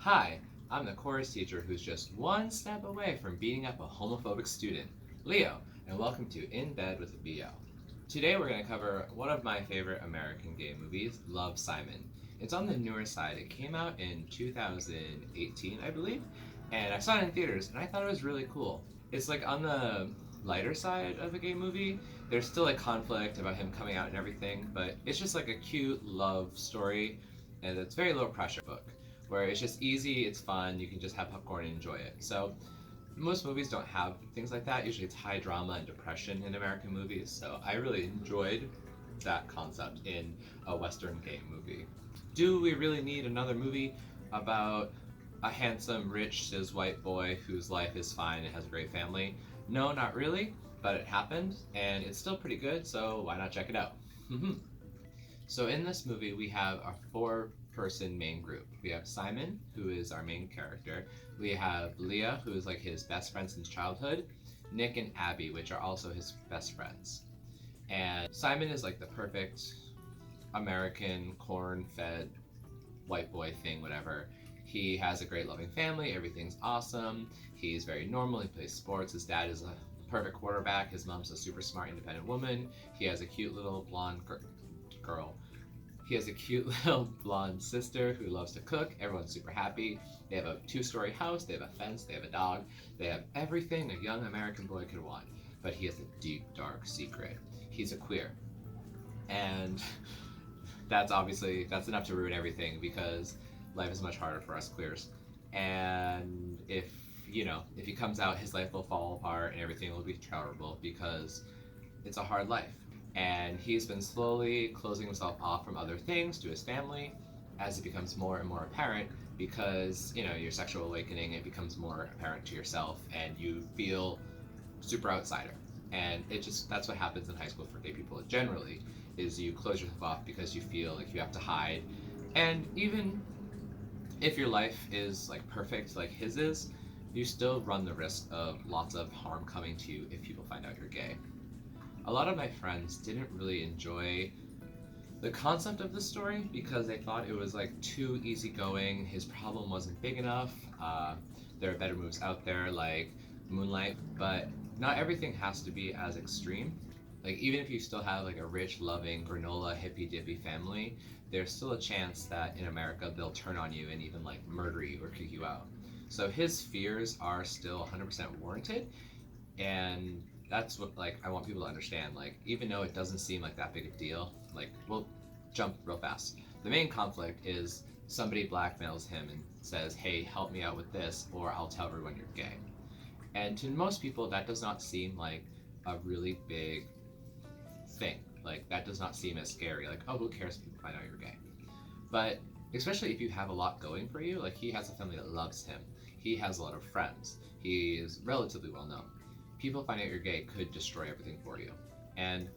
Hi, I'm the chorus teacher who's just one step away from beating up a homophobic student, Leo, and welcome to In Bed with a BL. Today we're going to cover one of my favorite American gay movies, Love, Simon. It's on the newer side. It came out in 2018, I believe, and I saw it in theaters, and I thought it was really cool. It's like on the lighter side of a gay movie. There's still like conflict about him coming out and everything, but it's just like a cute love story, and it's very low pressure book where it's just easy, it's fun, you can just have popcorn and enjoy it. So most movies don't have things like that. Usually it's high drama and depression in American movies. So I really enjoyed that concept in a Western gay movie. Do we really need another movie about a handsome, rich, cis white boy whose life is fine and has a great family? No, not really, but it happened and it's still pretty good, so why not check it out? So in this movie, we have a four-person main group. We have Simon, who is our main character. We have Leah, who is like his best friend since childhood. Nick and Abby, which are also his best friends. And Simon is like the perfect American corn-fed white boy thing, whatever. He has a great loving family. Everything's awesome. He's very normal. He plays sports. His dad is a perfect quarterback. His mom's a super smart, independent woman. He has a cute little blonde girl. He has a cute little blonde sister who loves to cook. Everyone's super happy. They have a two-story house. They have a fence. They have a dog. They have everything a young American boy could want. But he has a deep, dark secret. He's a queer. And that's enough to ruin everything because life is much harder for us queers. And if he comes out, his life will fall apart and everything will be terrible because it's a hard life. And he's been slowly closing himself off from other things to his family as it becomes more and more apparent because, your sexual awakening, it becomes more apparent to yourself and you feel super outsider. And that's what happens in high school for gay people generally, is you close yourself off because you feel like you have to hide. And even if your life is like perfect like his is, you still run the risk of lots of harm coming to you if people find out you're gay. A lot of my friends didn't really enjoy the concept of the story because they thought it was like too easygoing. His problem wasn't big enough. There are better movies out there like Moonlight, but not everything has to be as extreme. Like even if you still have like a rich, loving, granola, hippy dippy family, there's still a chance that in America they'll turn on you and even like murder you or kick you out. So his fears are still 100% warranted, and that's what I want people to understand. Like even though it doesn't seem like that big a deal, like we'll jump real fast. The main conflict is somebody blackmails him and says, "Hey, help me out with this, or I'll tell everyone you're gay." And to most people, that does not seem like a really big thing. Like that does not seem as scary. Like, oh, who cares if people find out you're gay? But especially if you have a lot going for you, like he has a family that loves him. He has a lot of friends. He is relatively well known. People find out you're gay could destroy everything for you. And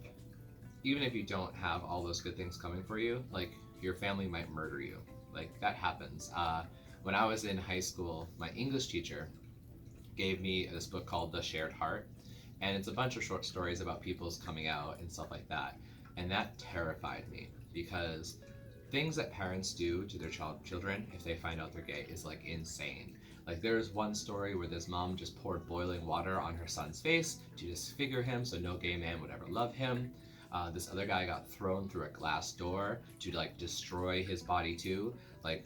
even if you don't have all those good things coming for you, like your family might murder you. Like that happens. When I was in high school, my English teacher gave me this book called The Shared Heart. And it's a bunch of short stories about people's coming out and stuff like that. And that terrified me because things that parents do to their children if they find out they're gay is like insane. Like there's one story where this mom just poured boiling water on her son's face to disfigure him so no gay man would ever love him. This other guy got thrown through a glass door to like destroy his body too. Like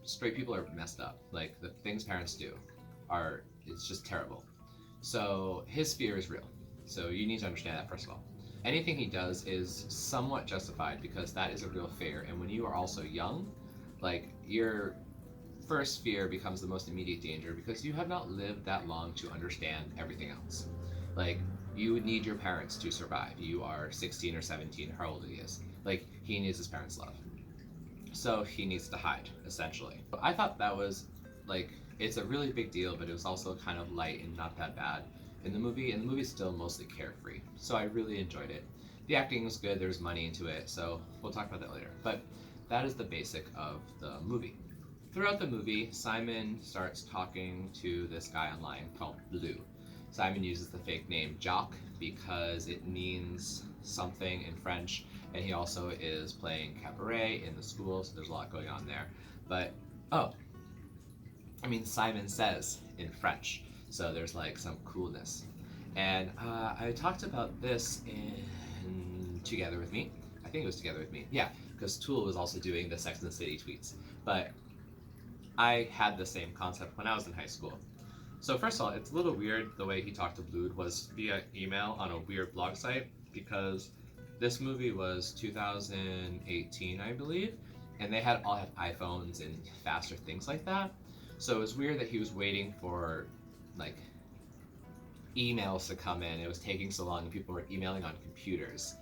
straight people are messed up. Like the things parents do it's just terrible. So his fear is real. So you need to understand that first of all. Anything he does is somewhat justified because that is a real fear. And when you are also young, like your first fear becomes the most immediate danger because you have not lived that long to understand everything else. Like you would need your parents to survive. You are 16 or 17, how old he is. Like he needs his parents' love. So he needs to hide, essentially. I thought that was like, it's a really big deal, but it was also kind of light and not that bad in the movie, and the movie's still mostly carefree. So I really enjoyed it. The acting was good, there's money into it, so we'll talk about that later. But that is the basic of the movie. Throughout the movie, Simon starts talking to this guy online called Blue. Simon uses the fake name Jock because it means something in French, and he also is playing cabaret in the school, so there's a lot going on there. But, oh, I mean, Simon says in French, so there's like some coolness. And I talked about this in Together With Me. I think it was Together With Me. Yeah, because Tool was also doing the Sex and the City tweets. But I had the same concept when I was in high school. So first of all, it's a little weird the way he talked to Blued was via email on a weird blog site because this movie was 2018, I believe, and they had all have iPhones and faster things like that. So it was weird that he was waiting for like emails to come in. It was taking so long and people were emailing on computers.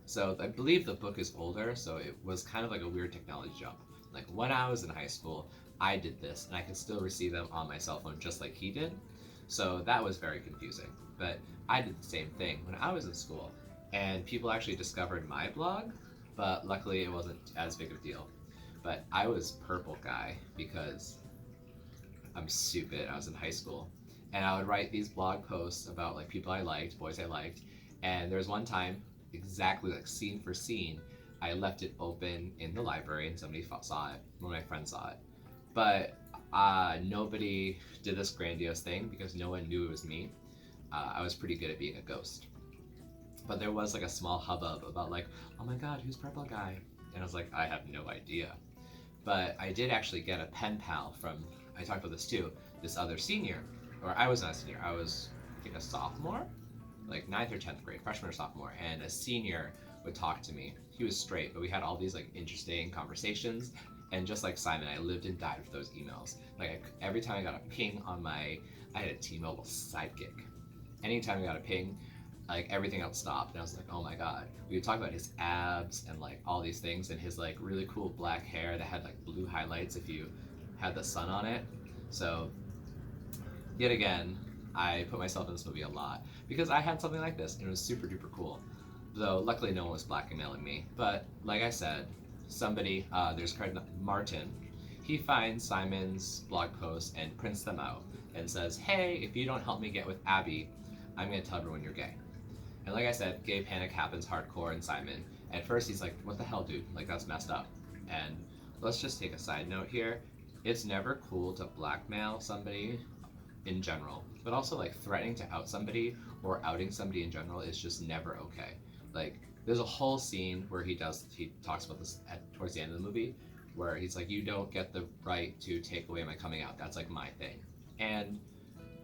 So I believe the book is older, so it was kind of like a weird technology jump. Like when I was in high school, I did this and I could still receive them on my cell phone just like he did. So that was very confusing. But I did the same thing when I was in school and people actually discovered my blog, but luckily it wasn't as big of a deal. But I was purple guy because I'm stupid. I was in high school and I would write these blog posts about like people I liked, boys I liked, and there was one time exactly like scene for scene I left it open in the library and somebody saw it. One of my friends saw it. But nobody did this grandiose thing because no one knew it was me. I was pretty good at being a ghost. But there was like a small hubbub about like, oh my god, who's Purple Guy? And I was like, I have no idea. But I did actually get a pen pal from, I talked about this too, this other senior. Or I was not a senior, I was, I think, a sophomore? Like 9th or 10th grade, freshman or sophomore. And a senior would talk to me. He was straight, but we had all these like interesting conversations. And just like Simon, I lived and died for those emails. Like every time I got a ping on my, I had a T-Mobile sidekick. Anytime I got a ping, like everything else stopped. And I was like, oh my god. We would talk about his abs and like all these things and his like really cool black hair that had like blue highlights if you had the sun on it. So yet again, I put myself in this movie a lot because I had something like this and it was super duper cool. Though luckily no one was blackmailing me. But like I said, somebody, there's Martin, he finds Simon's blog posts and prints them out and says, hey, if you don't help me get with Abby, I'm gonna tell everyone you're gay. And like I said, gay panic happens hardcore in Simon. At first he's like, what the hell, dude? Like that's messed up. And let's just take a side note here. It's never cool to blackmail somebody in general, but also like threatening to out somebody or outing somebody in general is just never okay. Like there's a whole scene where he talks about this towards the end of the movie where he's like, you don't get the right to take away my coming out. That's like my thing. And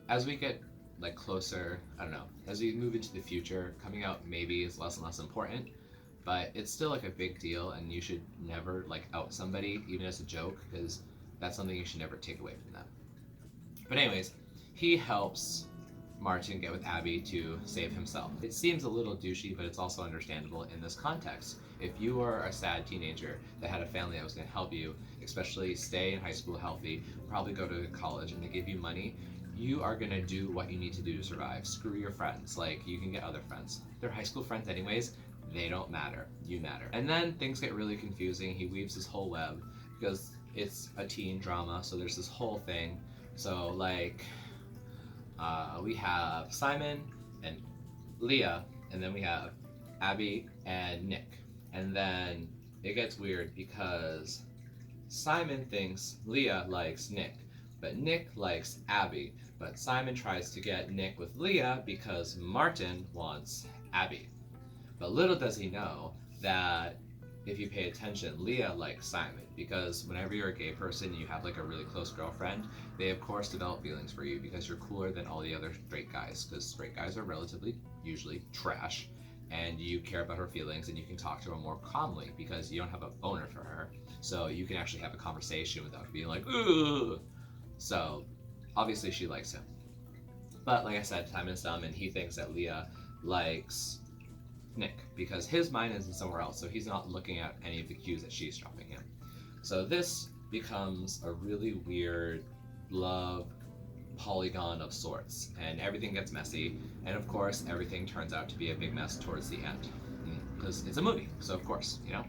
as we get like closer, I don't know, as we move into the future, coming out maybe is less and less important, but it's still like a big deal and you should never like out somebody even as a joke because that's something you should never take away from them. But anyways, he helps Martin get with Abby to save himself. It seems a little douchey, but it's also understandable in this context. If you are a sad teenager that had a family that was going to help you, especially stay in high school healthy, probably go to college, and they give you money, you are going to do what you need to do to survive. Screw your friends. Like, you can get other friends. They're high school friends anyways. They don't matter. You matter. And then things get really confusing. He weaves this whole web because it's a teen drama, so there's this whole thing. So, like, we have Simon and Leah, and then we have Abby and Nick. And then it gets weird because Simon thinks Leah likes Nick, but Nick likes Abby. But Simon tries to get Nick with Leah because Martin wants Abby. But little does he know that if you pay attention, Leah likes Simon because whenever you're a gay person and you have like a really close girlfriend, they of course develop feelings for you because you're cooler than all the other straight guys because straight guys are relatively usually trash and you care about her feelings and you can talk to her more calmly because you don't have a boner for her. So you can actually have a conversation without being like, ooh. So obviously she likes him. But like I said, Simon's dumb and he thinks that Leah likes Nick because his mind is somewhere else, so he's not looking at any of the cues that she's dropping him. So this becomes a really weird love polygon of sorts, and everything gets messy, and of course everything turns out to be a big mess towards the end because it's a movie, so of course, you know.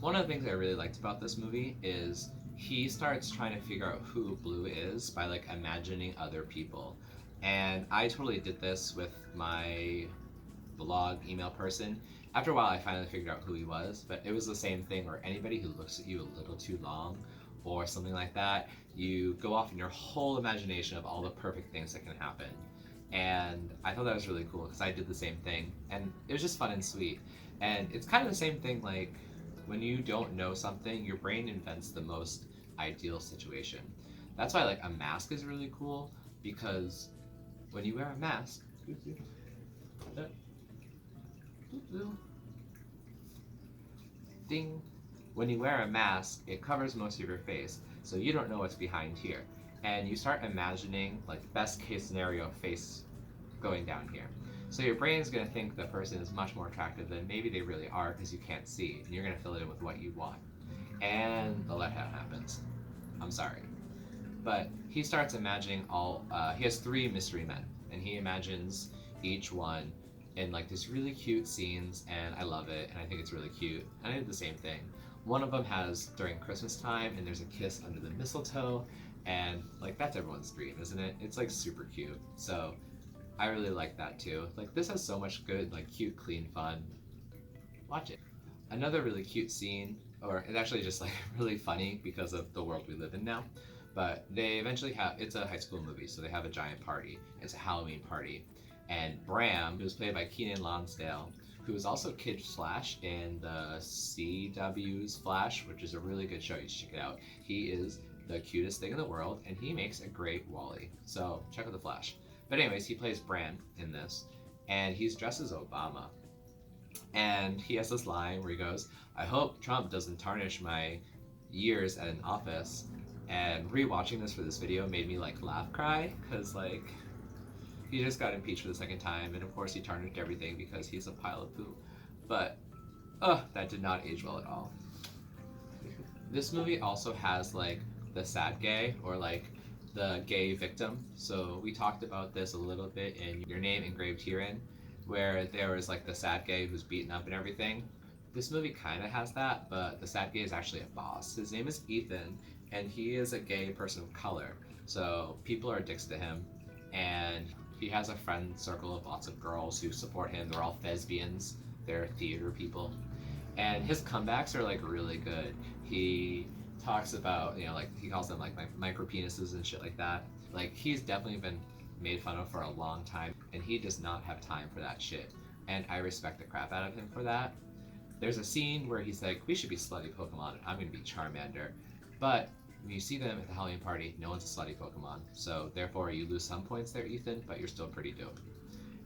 One of the things I really liked about this movie is he starts trying to figure out who Blue is by like imagining other people, and I totally did this with my blog email person, After a while, I finally figured out who he was, but it was the same thing where anybody who looks at you a little too long or something like that, you go off in your whole imagination of all the perfect things that can happen. And I thought that was really cool because I did the same thing, and it was just fun and sweet. And it's kind of the same thing like when you don't know something, your brain invents the most ideal situation. That's why like a mask is really cool because when you wear a mask, ding, when you wear a mask, it covers most of your face, so you don't know what's behind here. And you start imagining like best case scenario face going down here. So your brain's gonna think the person is much more attractive than maybe they really are because you can't see, and you're gonna fill it in with what you want. And the letdown happens. I'm sorry. But he starts imagining he has 3 mystery men, and he imagines each one in like these really cute scenes, and I love it, and I think it's really cute. And I did the same thing. One of them has during Christmas time, and there's a kiss under the mistletoe, and like that's everyone's dream, isn't it? It's like super cute. So I really like that too. Like this has so much good, like cute, clean fun. Watch it. Another really cute scene, or it's actually just like really funny because of the world we live in now. But they eventually it's a high school movie, so they have a giant party. It's a Halloween party. And Bram, who's played by Keenan Lonsdale, who is also Kid Flash in the CW's Flash, which is a really good show. You should check it out. He is the cutest thing in the world, and he makes a great Wally. So check out the Flash. But anyways, he plays Bram in this, and he's dressed as Obama. And he has this line where he goes, "I hope Trump doesn't tarnish my years at an office." And rewatching this for this video made me like laugh cry, because like he just got impeached for the 2nd time, and of course he tarnished everything because he's a pile of poo. But that did not age well at all. This movie also has like the sad gay, or like the gay victim. So we talked about this a little bit in Your Name Engraved Herein, where there was like the sad gay who's beaten up and everything. This movie kind of has that, but the sad gay is actually a boss. His name is Ethan, and he is a gay person of color. So people are dicks to him, and he has a friend circle of lots of girls who support him. They're all thespians. They're theater people. And his comebacks are like really good. He talks about, like he calls them like micro penises and shit like that. Like he's definitely been made fun of for a long time, and he does not have time for that shit. And I respect the crap out of him for that. There's a scene where he's like, "We should be slutty Pokemon, and I'm gonna be Charmander." But when you see them at the Halloween party, no one's a slutty Pokemon. So therefore you lose some points there, Ethan, but you're still pretty dope.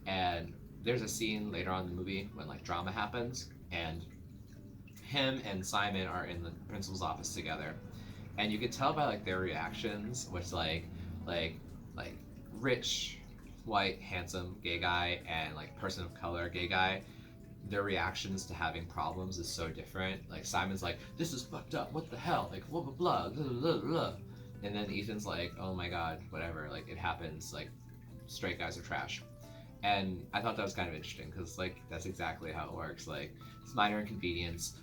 And there's a scene later on in the movie when like drama happens, and him and Simon are in the principal's office together, and you could tell by like their reactions, which like rich, white, handsome gay guy and like person of color gay guy, their reactions to having problems is so different. Like Simon's like, "This is fucked up, what the hell, like blah blah blah, blah, blah, blah." And then Ethan's like, "Oh my god, whatever, like it happens, like straight guys are trash." And I thought that was kind of interesting because like that's exactly how it works. Like it's minor inconvenience.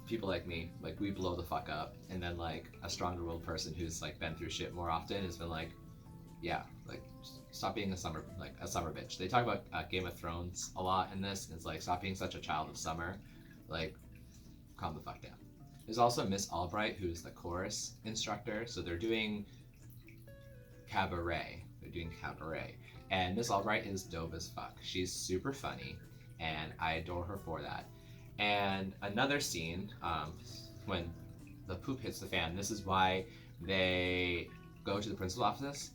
People like me, like we blow the fuck up, and then like a stronger willed person who's like been through shit more often has been like, yeah, like stop being a summer bitch. They talk about Game of Thrones a lot in this, and it's like, stop being such a child of summer, like calm the fuck down. There's also Miss Albright, who's the chorus instructor, so they're doing cabaret. And Miss Albright is dope as fuck. She's super funny, and I adore her for that. And another scene, when the poop hits the fan, this is why they go to the principal's office.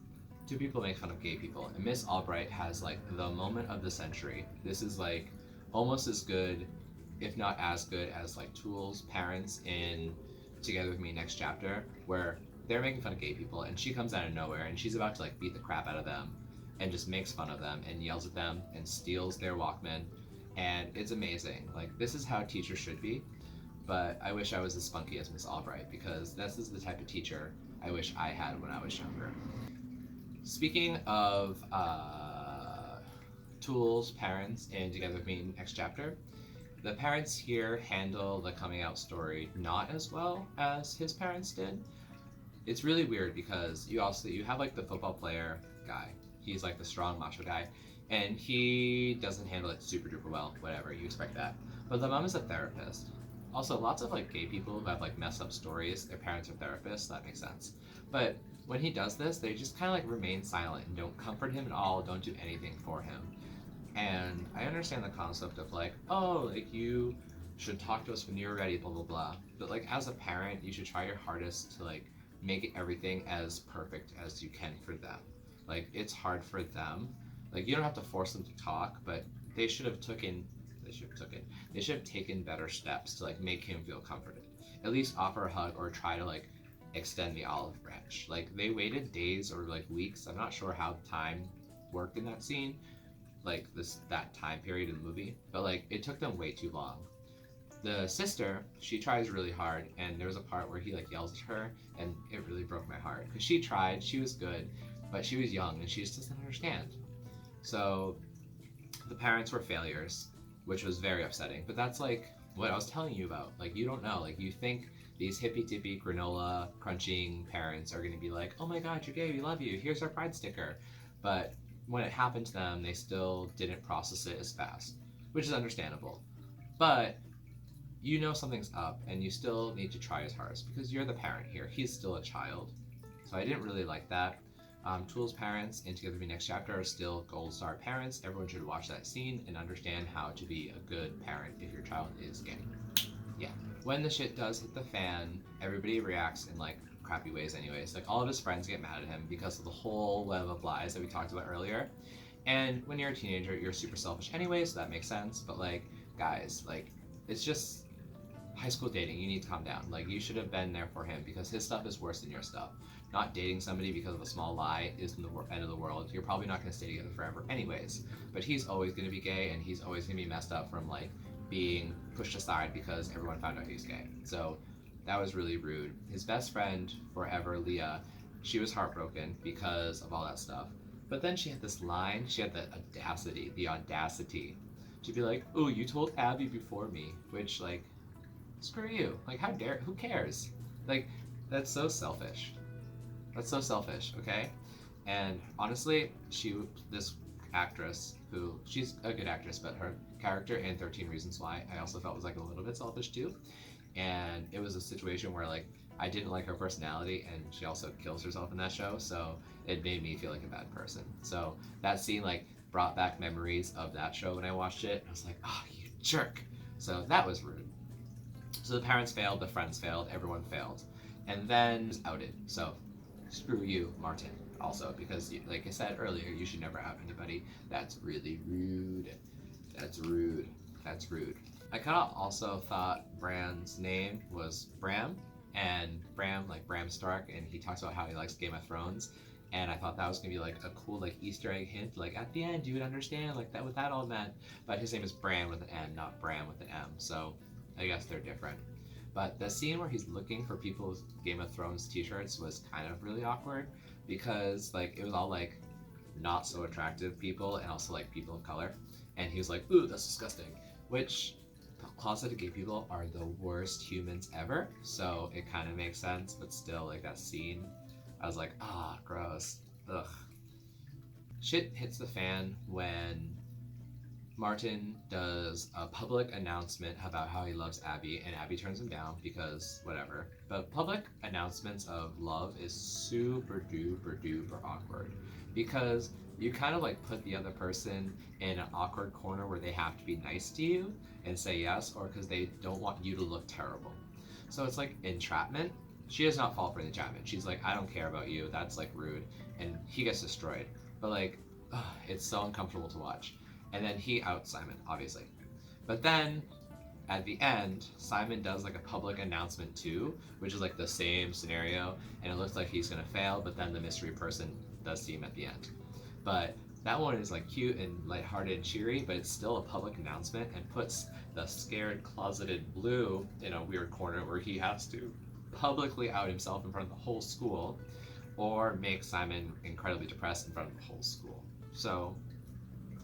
2 people make fun of gay people, and Miss Albright has like the moment of the century. This is like almost as good, if not as good, as like Tool's parents in Together With Me Next Chapter, where they're making fun of gay people, and she comes out of nowhere, and she's about to like beat the crap out of them, and just makes fun of them, and yells at them, and steals their Walkman, and it's amazing. Like this is how teachers should be, but I wish I was as spunky as Miss Albright, because this is the type of teacher I wish I had when I was younger. Speaking of Tool's parents in Together With Me Next Chapter, the parents here handle the coming out story not as well as his parents did. It's really weird because you have like the football player guy. He's like the strong macho guy, and he doesn't handle it super duper well, whatever, you expect that. But the mom is a therapist. Also, lots of like gay people who have like messed up stories, their parents are therapists, so that makes sense. But when he does this, they just kind of like remain silent and don't comfort him at all, don't do anything for him. And I understand the concept of like, oh, like you should talk to us when you're ready, blah blah blah. But like as a parent, you should try your hardest to like make everything as perfect as you can for them. Like it's hard for them. Like you don't have to force them to talk, but they should have taken they should have taken better steps to like make him feel comforted. At least offer a hug or try to like extend the olive branch. Like they waited days or like weeks. I'm not sure how time worked in that scene, like this that time period in the movie, but like it took them way too long. The sister, she tries really hard, and there was a part where he like yells at her, and it really broke my heart because she tried, she was good, but she was young and she just doesn't understand. So the parents were failures, which was very upsetting. But that's like what I was telling you about. Like you don't know. Like you think these hippy dippy granola crunching parents are gonna be like, oh my god, you're gay, we love you. Here's our pride sticker. But when it happened to them, they still didn't process it as fast, which is understandable. But you know something's up, and you still need to try as hard because you're the parent here. He's still a child, so I didn't really like that. Tool's parents in Together Be Next Chapter are still gold star parents. Everyone should watch that scene and understand how to be a good parent if your child is gay. Yeah. When the shit does hit the fan, everybody reacts in like crappy ways anyways. Like all of his friends get mad at him because of the whole web of lies that we talked about earlier. And when you're a teenager, you're super selfish anyway, so that makes sense. But like, guys, like it's just high school dating. You need to calm down. Like you should have been there for him because his stuff is worse than your stuff. Not dating somebody because of a small lie isn't the end of the world. You're probably not going to stay together forever anyways. But he's always going to be gay, and he's always going to be messed up from like being pushed aside because everyone found out he was gay. So that was really rude. His best friend forever, Leah, she was heartbroken because of all that stuff. But then she had this line. She had the audacity to be like, "Oh, you told Abby before me," which like, screw you. Like, how dare? Who cares? Like, that's so selfish. That's so selfish, okay? And honestly, this actress, who, she's a good actress, but her character in 13 Reasons Why, I also felt was like a little bit selfish too. And it was a situation where like, I didn't like her personality, and she also kills herself in that show, so it made me feel like a bad person. So that scene like brought back memories of that show when I watched it. I was like, oh, you jerk. So that was rude. So the parents failed, the friends failed, everyone failed. And then outed. So screw you, Martin, also, because like I said earlier, you should never out anybody. That's really rude. That's rude. That's rude. I kind of also thought Bran's name was Bram, and Bram, like Bram Stark, and he talks about how he likes Game of Thrones, and I thought that was gonna be like a cool like Easter egg hint, like at the end you would understand like that what that all meant. But his name is Bran with an N, not Bram with an M, so I guess they're different. But the scene where he's looking for people with Game of Thrones t-shirts was kind of really awkward because like it was all like not so attractive people and also like people of color. And he was like, ooh, that's disgusting. Which closeted gay people are the worst humans ever. So it kind of makes sense, but still like that scene, I was like, ah, gross. Ugh. Shit hits the fan when Martin does a public announcement about how he loves Abby, and Abby turns him down because whatever. But public announcements of love is super duper duper awkward because you kind of like put the other person in an awkward corner where they have to be nice to you and say yes, or because they don't want you to look terrible. So it's like entrapment. She does not fall for the entrapment. She's like, I don't care about you. That's like rude. And he gets destroyed. But like, ugh, it's so uncomfortable to watch. And then he outs Simon, obviously. But then, at the end, Simon does like a public announcement too, which is like the same scenario, and it looks like he's gonna fail, but then the mystery person does see him at the end. But that one is like cute and lighthearted and cheery, but it's still a public announcement and puts the scared, closeted Blue in a weird corner where he has to publicly out himself in front of the whole school, or make Simon incredibly depressed in front of the whole school. So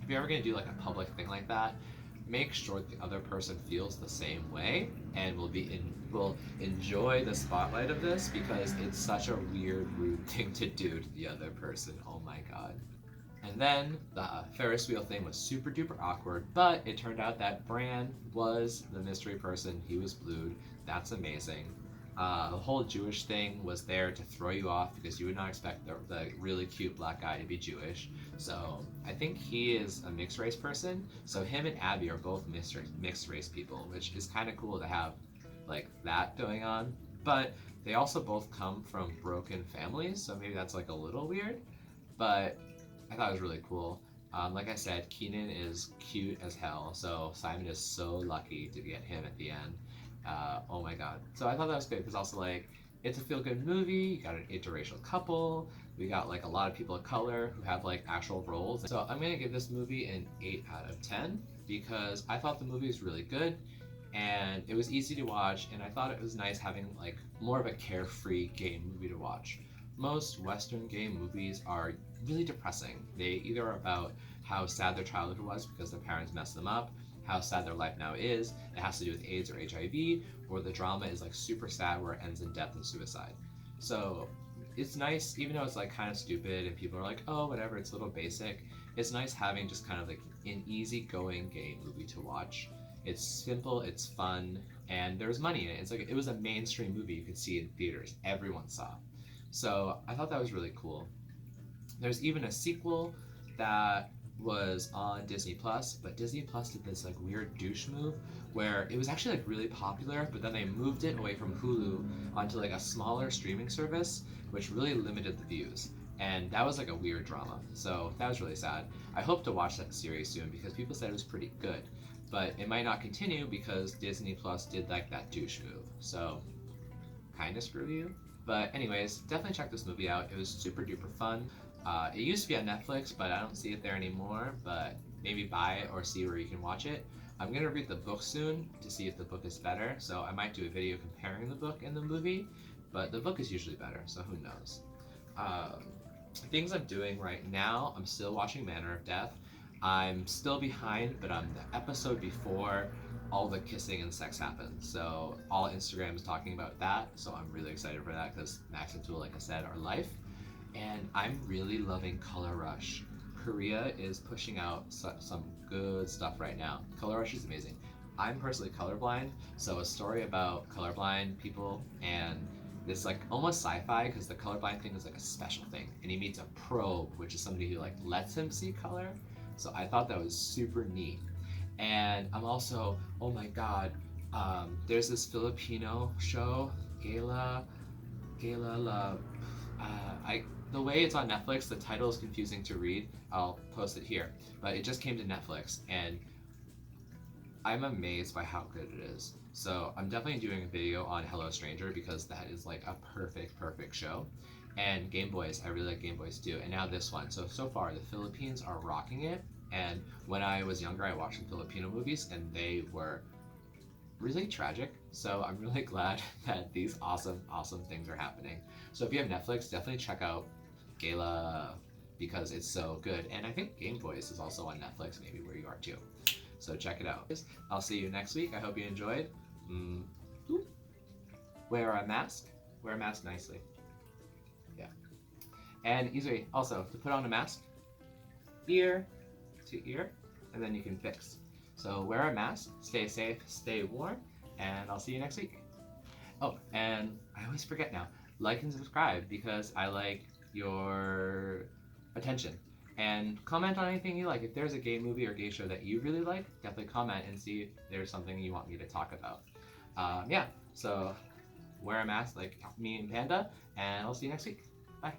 if you're ever going to do like a public thing like that, make sure the other person feels the same way and will enjoy the spotlight of this, because it's such a weird, rude thing to do to the other person. Oh my god. And then the Ferris wheel thing was super duper awkward, but it turned out that Bran was the mystery person. He was blued. That's amazing. The whole Jewish thing was there to throw you off because you would not expect the really cute black guy to be Jewish. So I think he is a mixed race person. So him and Abby are both mixed race people, which is kind of cool to have like that going on. But they also both come from broken families, so maybe that's like a little weird. But I thought it was really cool. Like I said, Keenan is cute as hell, so Simon is so lucky to get him at the end. Oh my god. So I thought that was good because also like it's a feel-good movie. You got an interracial couple. We got like a lot of people of color who have like actual roles. So I'm gonna give this movie an 8 out of 10 because I thought the movie was really good and it was easy to watch, and I thought it was nice having like more of a carefree gay movie to watch. Most Western gay movies are really depressing. They either are about how sad their childhood was because their parents messed them up, how sad their life now is, it has to do with AIDS or HIV, or the drama is like super sad where it ends in death and suicide. So it's nice, even though it's like kind of stupid and people are like, oh, whatever, it's a little basic. It's nice having just kind of like an easygoing gay movie to watch. It's simple, it's fun, and there's money in it. It's like it was a mainstream movie you could see in theaters. Everyone saw. So I thought that was really cool. There's even a sequel that was on Disney Plus, but Disney Plus did this like weird douche move where it was actually like really popular, but then they moved it away from Hulu onto like a smaller streaming service, which really limited the views. And that was like a weird drama. So that was really sad. I hope to watch that series soon because people said it was pretty good. But it might not continue because Disney Plus did like that douche move. So kind of screw you. But anyways, definitely check this movie out. It was super duper fun. It used to be on Netflix, but I don't see it there anymore. But maybe buy it or see where you can watch it. I'm going to read the book soon to see if the book is better. So I might do a video comparing the book and the movie. But the book is usually better, so who knows. Things I'm doing right now, I'm still watching Manor of Death. I'm still behind, but I'm the episode before all the kissing and sex happens. So all Instagram is talking about that. So I'm really excited for that because Max and Tool, like I said, are life. And I'm really loving Color Rush. Korea is pushing out some good stuff right now. Color Rush is amazing. I'm personally colorblind, so a story about colorblind people and this like almost sci-fi because the colorblind thing is like a special thing. And he meets a probe, which is somebody who like lets him see color. So I thought that was super neat. And I'm also, oh my god, there's this Filipino show, Gala Love. The way it's on Netflix, the title is confusing to read. I'll post it here. But it just came to Netflix, and I'm amazed by how good it is. So I'm definitely doing a video on Hello Stranger because that is like a perfect show. And Game Boys, I really like Game Boys too. And now this one. So far, the Philippines are rocking it. And when I was younger, I watched some Filipino movies, and they were really tragic. So I'm really glad that these awesome things are happening. So if you have Netflix, definitely check out Gala because it's so good. And I think Game Boys is also on Netflix, maybe where you are too. So check it out. I'll see you next week. I hope you enjoyed. Wear a mask. Wear a mask nicely. Yeah. And easy also to put on a mask, ear to ear, and then you can fix. So wear a mask, stay safe, stay warm, and I'll see you next week. Oh, and I always forget now, like and subscribe because I like your attention. And comment on anything you like. If there's a gay movie or gay show that you really like, definitely comment and see if there's something you want me to talk about. Yeah, so wear a mask like me and Panda, and I'll see you next week. Bye.